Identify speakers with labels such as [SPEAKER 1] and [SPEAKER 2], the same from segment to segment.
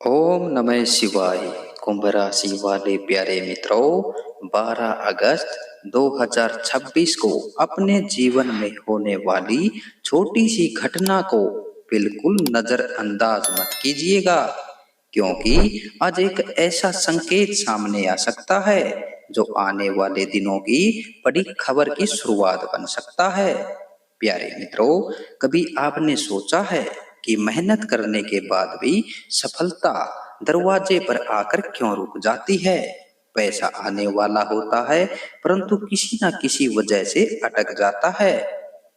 [SPEAKER 1] ओम नमः शिवाय। कुंभ राशि वाले प्यारे मित्रों, 12 अगस्त 2026 को अपने जीवन में होने वाली छोटी सी घटना को बिल्कुल नजरअंदाज मत कीजिएगा, क्योंकि आज एक ऐसा संकेत सामने आ सकता है जो आने वाले दिनों की बड़ी खबर की शुरुआत बन सकता है। प्यारे मित्रों, कभी आपने सोचा है कि मेहनत करने के बाद भी सफलता दरवाजे पर आकर क्यों रुक जाती है? पैसा आने वाला होता है, परंतु किसी न किसी वजह से अटक जाता है।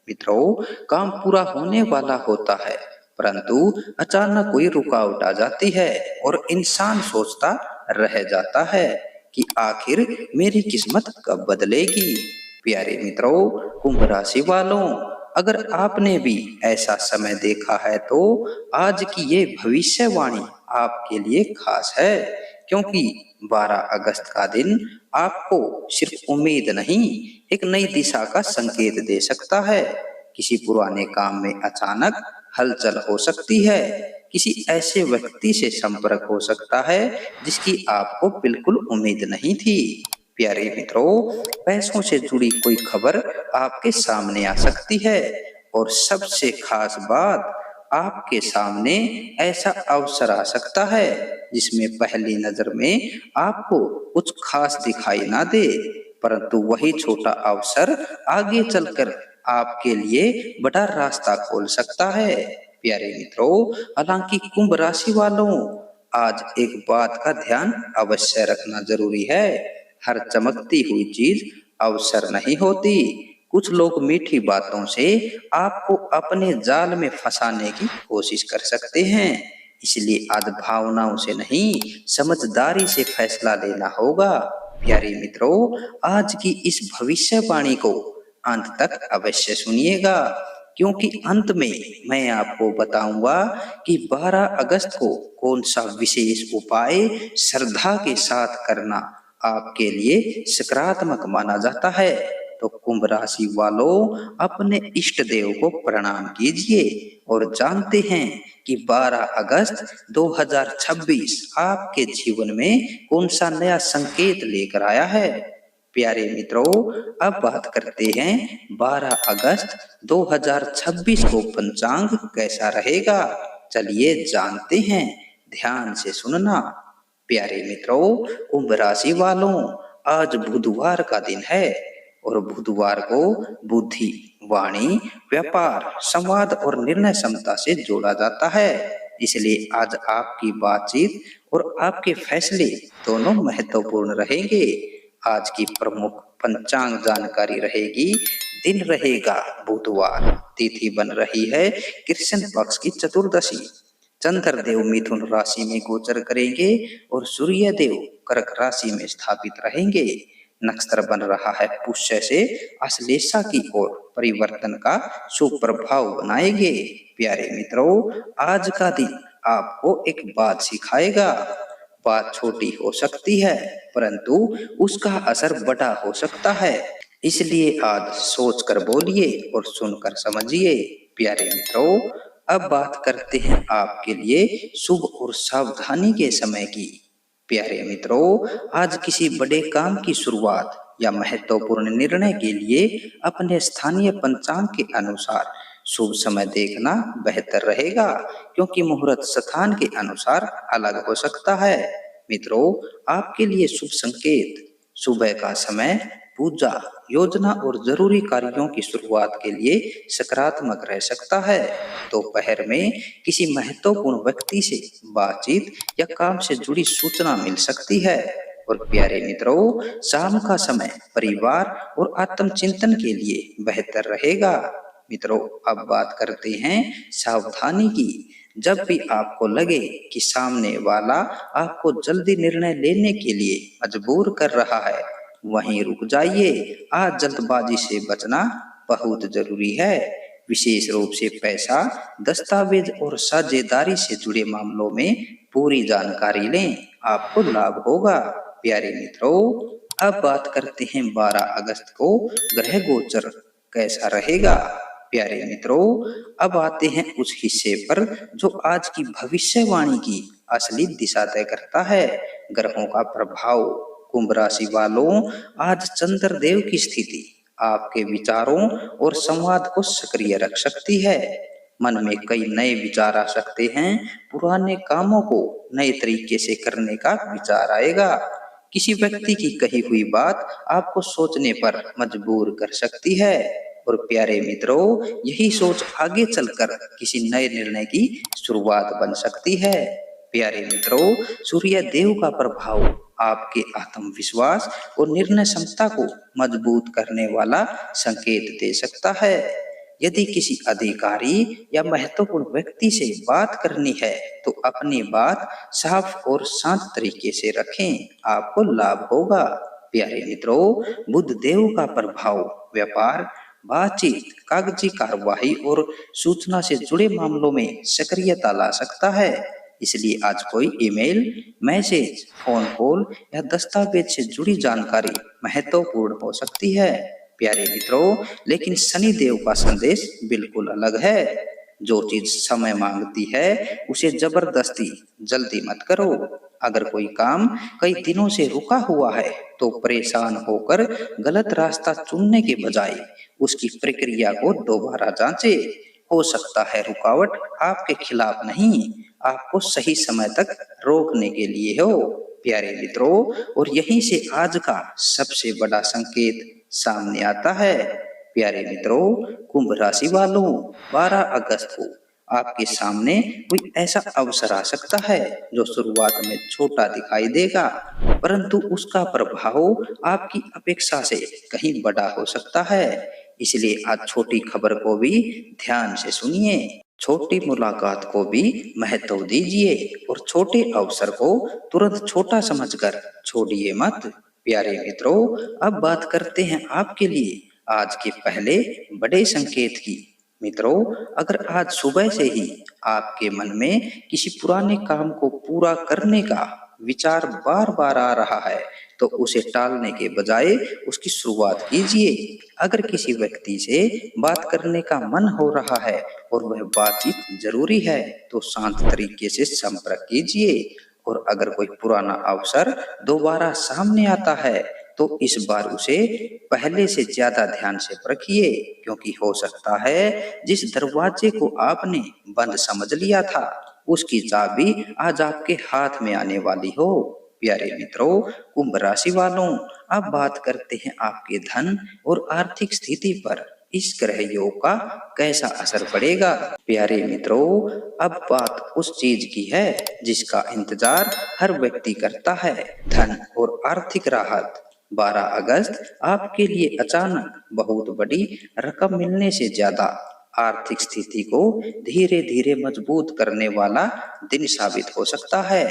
[SPEAKER 1] मित्रों, काम पूरा होने वाला होता है, परंतु अचानक कोई रुकावट आ जाती है और इंसान सोचता रह जाता है कि आखिर मेरी किस्मत कब बदलेगी। प्यारे मित्रों, कुंभ राशि वालों, अगर आपने भी ऐसा समय देखा है तो आज की ये भविष्यवाणी आपके लिए खास है, क्योंकि 12 अगस्त का दिन आपको सिर्फ उम्मीद नहीं, एक नई दिशा का संकेत दे सकता है। किसी पुराने काम में अचानक हलचल हो सकती है, किसी ऐसे व्यक्ति से संपर्क हो सकता है जिसकी आपको बिल्कुल उम्मीद नहीं थी। प्यारे मित्रों, पैसों से जुड़ी कोई खबर आपके सामने आ सकती है और सबसे खास बात, आपके सामने ऐसा अवसर आ सकता है जिसमें पहली नजर में आपको कुछ खास दिखाई ना दे, परंतु वही छोटा अवसर आगे चलकर आपके लिए बड़ा रास्ता खोल सकता है। प्यारे मित्रों, हालांकि कुंभ राशि वालों, आज एक बात का ध्यान अवश्य रखना जरूरी है। हर चमकती हुई चीज अवसर नहीं होती। कुछ लोग मीठी बातों से आपको अपने जाल में फंसाने की कोशिश कर सकते हैं, इसलिए आज भावनाओं से नहीं, समझदारी से फैसला लेना होगा। प्यारे मित्रों, आज की इस भविष्यवाणी को अंत तक अवश्य सुनिएगा, क्योंकि अंत में मैं आपको बताऊंगा कि 12 अगस्त को कौन सा विशेष उपाय श्रद्धा के साथ करना आपके लिए सकारात्मक माना जाता है। तो कुंभ राशि वालों, अपने इष्ट देव को प्रणाम कीजिए और जानते हैं कि 12 अगस्त 2026 आपके जीवन में कौन सा नया संकेत लेकर आया है। प्यारे मित्रों, अब बात करते हैं 12 अगस्त 2026 को पंचांग कैसा रहेगा। चलिए जानते हैं, ध्यान से सुनना। प्यारे मित्रों, कुंभ राशि वालों, आज बुधवार का दिन है और बुधवार को बुद्धि, वाणी, व्यापार, संवाद और निर्णय क्षमता से जोड़ा जाता है। इसलिए आज आपकी बातचीत और आपके फैसले दोनों महत्वपूर्ण रहेंगे। आज की प्रमुख पंचांग जानकारी रहेगी। दिन रहेगा बुधवार, तिथि बन रही है कृष्ण पक्ष की चतुर्दशी। चंद्र देव मिथुन राशि में गोचर करेंगे और सूर्य देव कर्क राशि में स्थापित रहेंगे। नक्षत्र बन रहा है पुष्य से आश्लेषा की ओर परिवर्तन का शुभ प्रभाव बनाएंगे। प्यारे मित्रों, आज का दिन आपको एक बात सिखाएगा। बात छोटी हो सकती है, परंतु उसका असर बड़ा हो सकता है, इसलिए आज सोचकर बोलिए और सुनकर समझिए। प्यारे मित्रों, अब बात करते हैं आपके लिए शुभ और सावधानी के समय की। प्यारे मित्रों, आज किसी बड़े काम की शुरुआत या महत्वपूर्ण निर्णय के लिए अपने स्थानीय पंचांग के अनुसार शुभ समय देखना बेहतर रहेगा, क्योंकि मुहूर्त स्थान के अनुसार अलग हो सकता है। मित्रों, आपके लिए शुभ संकेत, सुबह का समय पूजा, योजना और जरूरी कार्यों की शुरुआत के लिए सकारात्मक रह सकता है। दोपहर में किसी महत्वपूर्ण व्यक्ति से बातचीत या काम से जुड़ी सूचना मिल सकती है। और प्यारे मित्रों, शाम का समय परिवार और आत्मचिंतन के लिए बेहतर रहेगा। मित्रों, अब बात करते हैं सावधानी की। जब भी आपको लगे कि सामने वाला आपको जल्दी निर्णय लेने के लिए मजबूर कर रहा है, वहीं रुक जाइए। आज जल्दबाजी से बचना बहुत जरूरी है। विशेष रूप से पैसा, दस्तावेज और साझेदारी से जुड़े मामलों में पूरी जानकारी लें, आपको लाभ होगा। प्यारे मित्रों, अब बात करते हैं 12 अगस्त को ग्रह गोचर कैसा रहेगा। प्यारे मित्रों, अब आते हैं उस हिस्से पर जो आज की भविष्यवाणी की असली दिशा तय करता है। ग्रहों का प्रभाव। कुंभ राशि वालों, आज चंद्रदेव की स्थिति आपके विचारों और संवाद को सक्रिय रख सकती है। मन में कई नए विचार आ सकते हैं। पुराने कामों को नए तरीके से करने का विचार आएगा। किसी व्यक्ति की कही हुई बात आपको सोचने पर मजबूर कर सकती है। और प्यारे मित्रों, यही सोच आगे चलकर किसी नए निर्णय की शुरुआत बन सकती है। प्यारे मित्रों, सूर्य देव का प्रभाव आपके आत्मविश्वास और निर्णय क्षमता को मजबूत करने वाला संकेत दे सकता है। यदि किसी अधिकारी या महत्वपूर्ण व्यक्ति से बात करनी है तो अपनी बात साफ और शांत तरीके से रखें, आपको लाभ होगा। प्यारे मित्रों, बुध देव का प्रभाव व्यापार, बातचीत, कागजी कार्यवाही और सूचना से जुड़े मामलों में सक्रियता ला सकता है। इसलिए आज कोई ईमेल, मैसेज, फोन कॉल या दस्तावेज से जुड़ी जानकारी महत्वपूर्ण हो सकती है। प्यारे मित्रों, लेकिन शनि देव का संदेश बिल्कुल अलग है। जो चीज समय मांगती है उसे जबरदस्ती जल्दी मत करो। अगर कोई काम कई दिनों से रुका हुआ है तो परेशान होकर गलत रास्ता चुनने के बजाय उसकी प्रक्रिया को दोबारा जांचे। हो सकता है रुकावट आपके खिलाफ नहीं, आपको सही समय तक रोकने के लिए हो। प्यारे मित्रों, और यहीं से आज का सबसे बड़ा संकेत सामने आता है। प्यारे मित्रों, कुंभ राशि वालों, 12 अगस्त को आपके सामने कोई ऐसा अवसर आ सकता है जो शुरुआत में छोटा दिखाई देगा, परंतु उसका प्रभाव आपकी अपेक्षा से कहीं बड़ा हो सकता है। इसलिए आज छोटी खबर को भी ध्यान से सुनिए, छोटी मुलाकात को भी महत्व दीजिए और छोटे अवसर को तुरंत छोटा समझकर छोड़िए मत। प्यारे मित्रों, अब बात करते हैं आपके लिए आज के पहले बड़े संकेत की। मित्रों, अगर आज सुबह से ही आपके मन में किसी पुराने काम को पूरा करने का विचार बार बार आ रहा है तो उसे टालने के बजाय उसकी शुरुआत कीजिए। अगर किसी व्यक्ति से बात करने का मन हो रहा है और वह बातचीत जरूरी है तो शांत तरीके से संपर्क कीजिए। और अगर कोई पुराना अवसर दोबारा सामने आता है तो इस बार उसे पहले से ज्यादा ध्यान से परखिए, क्योंकि हो सकता है जिस दरवाजे को आपने बंद समझ लिया था उसकी चाबी आज आपके हाथ में आने वाली हो। प्यारे मित्रों, कुंभ राशि वालों, अब बात करते हैं आपके धन और आर्थिक स्थिति पर इस ग्रह योग का कैसा असर पड़ेगा। प्यारे मित्रों, अब बात उस चीज की है जिसका इंतजार हर व्यक्ति करता है, धन और आर्थिक राहत। 12 अगस्त आपके लिए अचानक बहुत बड़ी रकम मिलने से ज्यादा आर्थिक स्थिति को धीरे धीरे मजबूत करने वाला दिन साबित हो सकता है।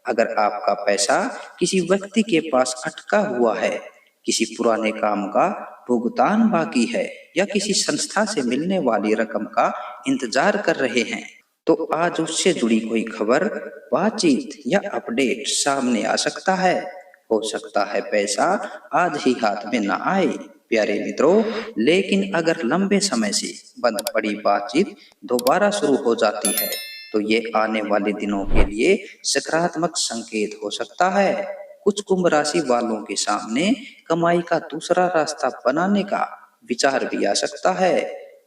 [SPEAKER 1] अगर आपका पैसा किसी व्यक्ति के पास अटका हुआ है, किसी पुराने काम का भुगतान बाकी है या किसी संस्था से मिलने वाली रकम का इंतजार कर रहे हैं, तो आज उससे जुड़ी कोई खबर, बातचीत या अपडेट सामने आ सकता है। हो सकता है पैसा आज ही हाथ में ना आए प्यारे मित्रों, लेकिन अगर लंबे समय से बंद पड़ी बातचीत दोबारा शुरू हो जाती है तो ये आने वाले दिनों के लिए सकारात्मक संकेत हो सकता है। कुछ कुंभ राशि वालों के सामने कमाई का दूसरा रास्ता बनाने का विचार भी आ सकता है।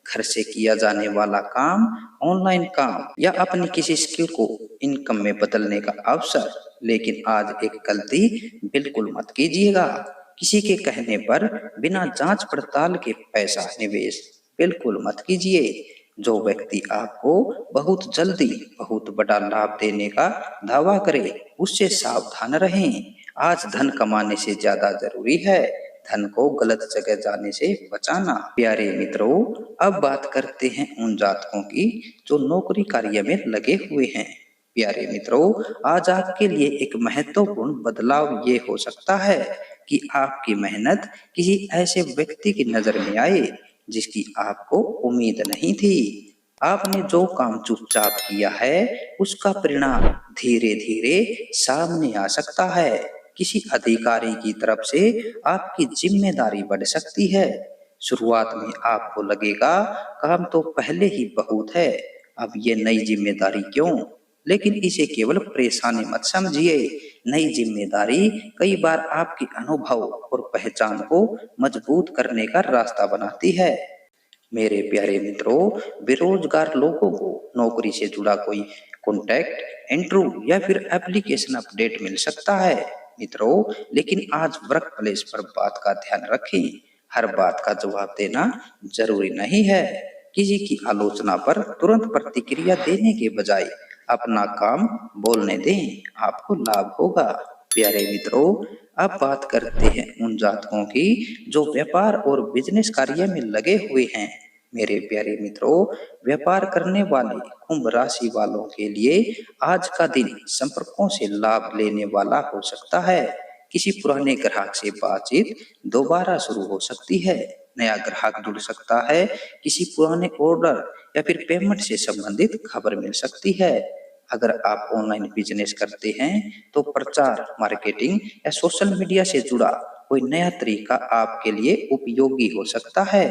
[SPEAKER 1] घर से किया जाने वाला काम, ऑनलाइन काम या अपनी किसी स्किल को इनकम में बदलने का अवसर। लेकिन आज एक गलती बिल्कुल मत कीजिएगा, किसी के कहने पर बिना जांच पड़ताल के पैसा निवेश बिल्कुल मत कीजिए। जो व्यक्ति आपको बहुत जल्दी बहुत बड़ा लाभ देने का दावा करे उससे सावधान रहें। आज धन कमाने से ज्यादा जरूरी है धन को गलत जगह जाने से बचाना। प्यारे मित्रों, अब बात करते हैं उन जातकों की जो नौकरी कार्य में लगे हुए हैं। प्यारे मित्रों, आज आपके लिए एक महत्वपूर्ण बदलाव ये हो सकता है कि आपकी मेहनत किसी ऐसे व्यक्ति की नजर में आए जिसकी आपको उम्मीद नहीं थी। आपने जो काम चुपचाप किया है उसका परिणाम धीरे धीरे सामने आ सकता है। किसी अधिकारी की तरफ से आपकी जिम्मेदारी बढ़ सकती है। शुरुआत में आपको लगेगा काम तो पहले ही बहुत है, अब ये नई जिम्मेदारी क्यों? लेकिन इसे केवल परेशानी मत समझिए। नई जिम्मेदारी कई बार आपके अनुभव और पहचान को मजबूत करने का रास्ता बनाती है। मेरे प्यारे मित्रों, बेरोजगार लोगों को नौकरी से जुड़ा कोई कॉन्टैक्ट, इंटरव्यू या फिर एप्लीकेशन अपडेट मिल सकता है मित्रों। लेकिन आज वर्क प्लेस पर बात का ध्यान रखें। हर बात का जवाब देना जरूरी नहीं है। किसी की आलोचना पर तुरंत प्रतिक्रिया देने के बजाय अपना काम बोलने दें, आपको लाभ होगा। प्यारे मित्रों, अब बात करते हैं उन जातकों की जो व्यापार और बिजनेस कार्य में लगे हुए हैं। मेरे प्यारे मित्रों, व्यापार करने वाले कुंभ राशि वालों के लिए आज का दिन संपर्कों से लाभ लेने वाला हो सकता है। किसी पुराने ग्राहक से बातचीत दोबारा शुरू हो सकती है, नया ग्राहक जुड़ सकता है, किसी पुराने ऑर्डर या फिर पेमेंट से संबंधित खबर मिल सकती है। अगर आप ऑनलाइन बिजनेस करते हैं तो प्रचार, मार्केटिंग या सोशल मीडिया से जुड़ा कोई नया तरीका आपके लिए उपयोगी हो सकता है।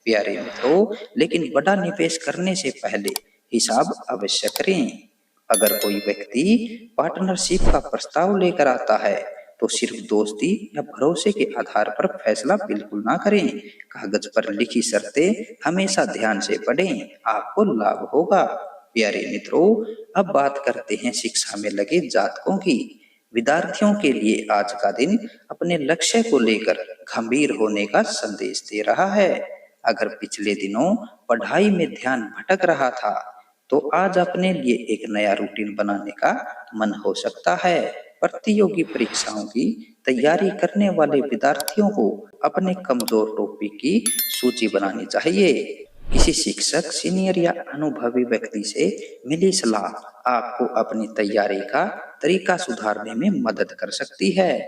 [SPEAKER 1] प्यारे मित्रों, लेकिन बड़ा निवेश करने से पहले हिसाब अवश्य करें। अगर कोई व्यक्ति पार्टनरशिप का प्रस्ताव लेकर आता है तो सिर्फ दोस्ती या भरोसे के आधार पर फैसला बिल्कुल ना करें। कागज पर लिखी शर्तें हमेशा ध्यान से पढ़ें, आपको लाभ होगा। प्यारे मित्रों, अब बात करते हैं शिक्षा में लगे जातकों की। विद्यार्थियों के लिए आज का दिन अपने लक्ष्य को लेकर गंभीर होने का संदेश दे रहा है। अगर पिछले दिनों पढ़ाई में ध्यान भटक रहा था तो आज अपने लिए एक नया रूटीन बनाने का मन हो सकता है। प्रतियोगी परीक्षाओं की तैयारी करने वाले विद्यार्थियों को अपने कमजोर टॉपिक की सूची बनानी चाहिए। किसी शिक्षक, सीनियर या अनुभवी व्यक्ति से मिली सलाह आपको अपनी तैयारी का तरीका सुधारने में मदद कर सकती है।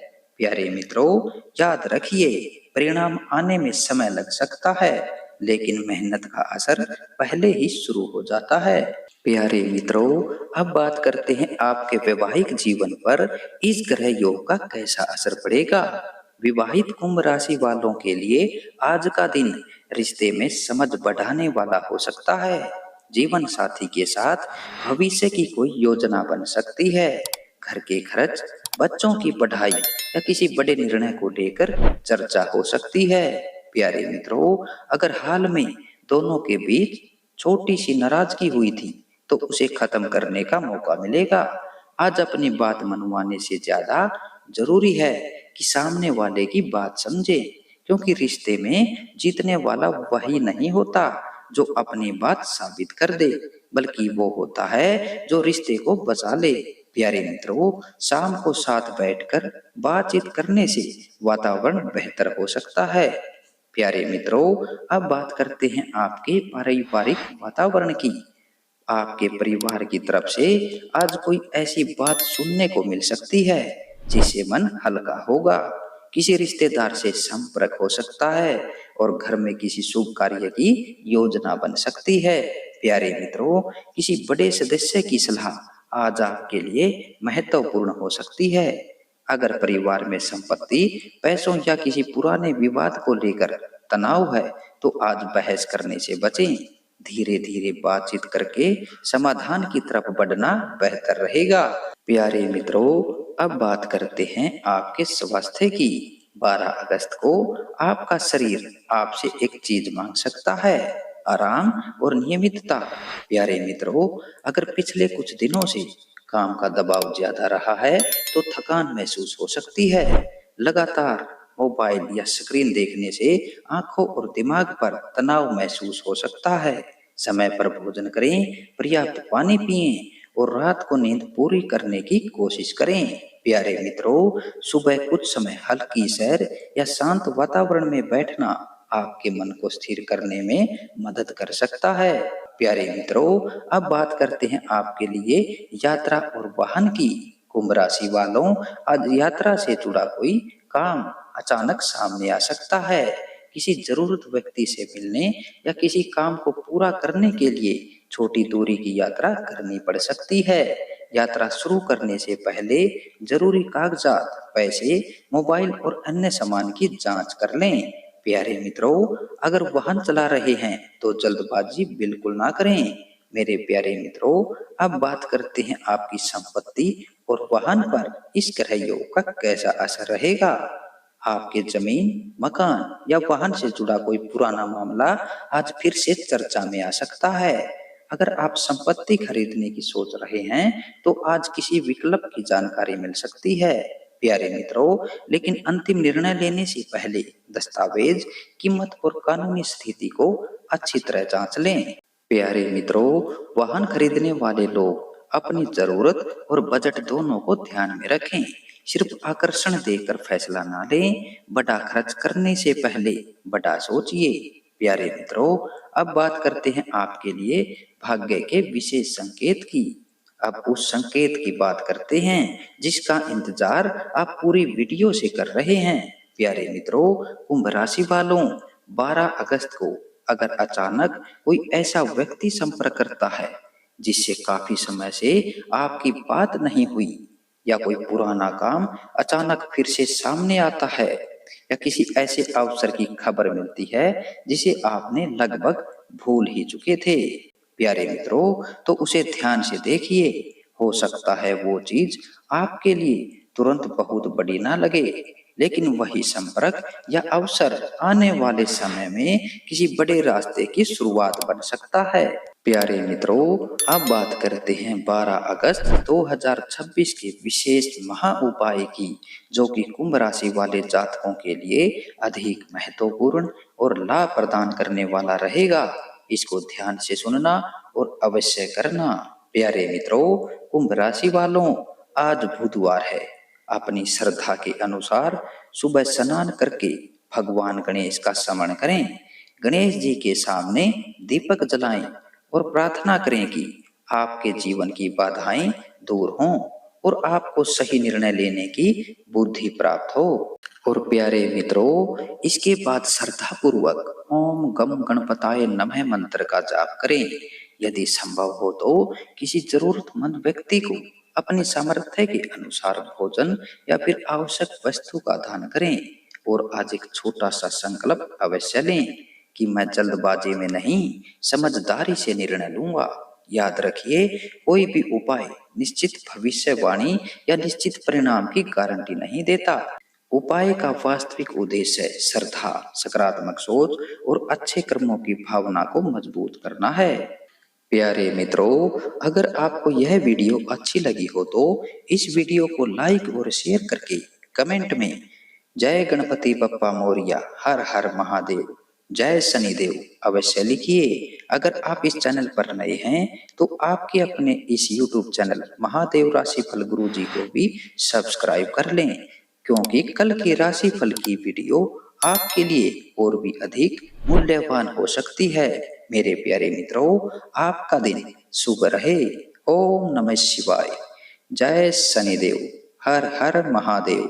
[SPEAKER 1] प्यारे मित्रों, याद रखिए, परिणाम आने में समय लग सकता है, लेकिन मेहनत का असर पहले ही शुरू हो जाता है। प्यारे मित्रों, अब बात करते हैं आपके वैवाहिक जीवन पर इस ग्रह योग का कैसा असर पड़ेगा। विवाहित कुंभ राशि वालों के लिए आज का दिन रिश्ते में समझ बढ़ाने वाला हो सकता है। जीवन साथी के साथ भविष्य की कोई योजना बन सकती है। घर के खर्च, बच्चों की पढ़ाई या किसी बड़े निर्णय को लेकर चर्चा हो सकती है। प्यारे मित्रों, अगर हाल में दोनों के बीच छोटी सी नाराजगी हुई थी तो उसे खत्म करने का मौका मिलेगा। आज अपनी बात मनवाने से ज्यादा जरूरी है कि सामने वाले की बात समझे, क्योंकि रिश्ते में जीतने वाला वही नहीं होता जो अपनी बात साबित कर दे, बल्कि वो होता है जो रिश्ते को बचा ले। प्यारे मित्रों, शाम को साथ बैठकर बातचीत करने से वातावरण बेहतर हो सकता है। प्यारे मित्रों, अब बात करते हैं आपके पारिवारिक वातावरण की। आपके परिवार की तरफ से आज कोई ऐसी बात सुनने को मिल सकती है जिससे मन हल्का होगा। किसी रिश्तेदार से संपर्क हो सकता है और घर में किसी शुभ कार्य की योजना बन सकती है। प्यारे मित्रों, किसी बड़े सदस्य की सलाह आज आपके लिए महत्वपूर्ण हो सकती है। अगर परिवार में संपत्ति, पैसों या किसी पुराने विवाद को लेकर तनाव है तो आज बहस करने से बचें। धीरे धीरे बातचीत करके समाधान की तरफ बढ़ना बेहतर रहेगा। प्यारे मित्रों, अब बात करते हैं आपके स्वास्थ्य की। 12 अगस्त को आपका शरीर आपसे एक चीज मांग सकता है, आराम और नियमितता। प्यारे मित्रों, अगर पिछले कुछ दिनों से काम का दबाव ज्यादा रहा है तो थकान महसूस हो सकती है। लगातार मोबाइल या स्क्रीन देखने से आंखों और दिमाग पर तनाव महसूस हो सकता है। समय पर भोजन करें, पर्याप्त पानी पिएं और रात को नींद पूरी करने की कोशिश करें। प्यारे मित्रों, सुबह कुछ समय हल्की सैर या शांत वातावरण में बैठना आपके मन को स्थिर करने में मदद कर सकता है। प्यारे मित्रों, अब बात करते हैं आपके लिए यात्रा और वाहन की। कुंभ राशि वालों, आज यात्रा से जुड़ा कोई काम अचानक सामने आ सकता है। किसी जरूरत व्यक्ति से मिलने या किसी काम को पूरा करने के लिए छोटी दूरी की यात्रा करनी पड़ सकती है। यात्रा शुरू करने से पहले जरूरी कागजात, पैसे, मोबाइल और अन्य सामान की जांच कर लें। प्यारे मित्रों, अगर वाहन चला रहे हैं तो जल्दबाजी बिल्कुल ना करें। मेरे प्यारे मित्रों, अब बात करते हैं आपकी संपत्ति और वाहन पर इस ग्रह योग का कैसा असर रहेगा। आपके जमीन, मकान या वाहन से जुड़ा कोई पुराना मामला आज फिर से चर्चा में आ सकता है। अगर आप संपत्ति खरीदने की सोच रहे हैं तो आज किसी विकल्प की जानकारी मिल सकती है। प्यारे मित्रों, लेकिन अंतिम निर्णय लेने से पहले दस्तावेज, कीमत और कानूनी स्थिति को अच्छी तरह जांच लें। प्यारे मित्रों, वाहन खरीदने वाले लोग अपनी जरूरत और बजट दोनों को ध्यान में रखें। सिर्फ आकर्षण देखकर फैसला ना लें। बड़ा खर्च करने से पहले बड़ा सोचिए। प्यारे मित्रों, अब बात करते हैं आपके लिए भाग्य के विशेष संकेत की। अब उस संकेत की बात करते हैं जिसका इंतजार आप पूरी वीडियो से कर रहे हैं। प्यारे मित्रों, कुंभ राशि वालों, 12 अगस्त को अगर अचानक कोई ऐसा व्यक्ति संपर्क करता है जिससे काफी समय से आपकी बात नहीं हुई, या कोई पुराना काम अचानक फिर से सामने आता है, या किसी ऐसे अवसर की खबर मिलती है जिसे आपने लगभग भूल ही चुके थे, प्यारे मित्रों, तो उसे ध्यान से देखिए। हो सकता है वो चीज आपके लिए तुरंत बहुत बड़ी ना लगे, लेकिन वही संपर्क या अवसर आने वाले समय में किसी बड़े रास्ते की शुरुआत बन सकता है। प्यारे मित्रों, अब बात करते हैं 12 अगस्त 2026 के विशेष महा उपाय की, जो कि कुंभ राशि वाले जातकों के लिए अधिक महत्वपूर्ण और लाभ प्रदान करने वाला रहेगा। इसको ध्यान से सुनना और अवश्य करना। प्यारे मित्रों, कुंभ राशि वालों, आज बुधवार है। अपनी श्रद्धा के अनुसार सुबह स्नान करके भगवान गणेश का स्मरण करें। गणेश जी के सामने दीपक जलाएं और प्रार्थना करें कि आपके जीवन की बाधाएं दूर हों और आपको सही निर्णय लेने की बुद्धि प्राप्त हो। और प्यारे मित्रों, इसके बाद श्रद्धा पूर्वक ओम गम गणपताय नमः मंत्र का जाप करें। यदि संभव हो तो किसी जरूरतमंद व्यक्ति को अपनी सामर्थ्य के अनुसार भोजन या फिर आवश्यक वस्तु का दान करें। और आज एक छोटा सा संकल्प अवश्य लें कि मैं जल्दबाजी में नहीं, समझदारी से निर्णय लूंगा। याद रखिए, कोई भी उपाय निश्चित भविष्यवाणी या निश्चित परिणाम की गारंटी नहीं देता। उपाय का वास्तविक उद्देश्य श्रद्धा, सकारात्मक सोच और अच्छे कर्मों की भावना को मजबूत करना है। प्यारे मित्रों, अगर आपको यह वीडियो अच्छी लगी हो तो इस वीडियो को लाइक और शेयर करके कमेंट में जय गणपति बप्पा मोरिया, हर हर महादेव, जय शनिदेव अवश्य लिखिए। अगर आप इस चैनल पर नए हैं तो आपके अपने इस YouTube चैनल महादेव राशिफल गुरु जी को भी सब्सक्राइब कर लें, क्योंकि कल की राशिफल की वीडियो आपके लिए और भी अधिक मूल्यवान हो सकती है। मेरे प्यारे मित्रों, आपका दिन शुभ रहे। ओम नमः शिवाय। जय शनिदेव, हर हर महादेव।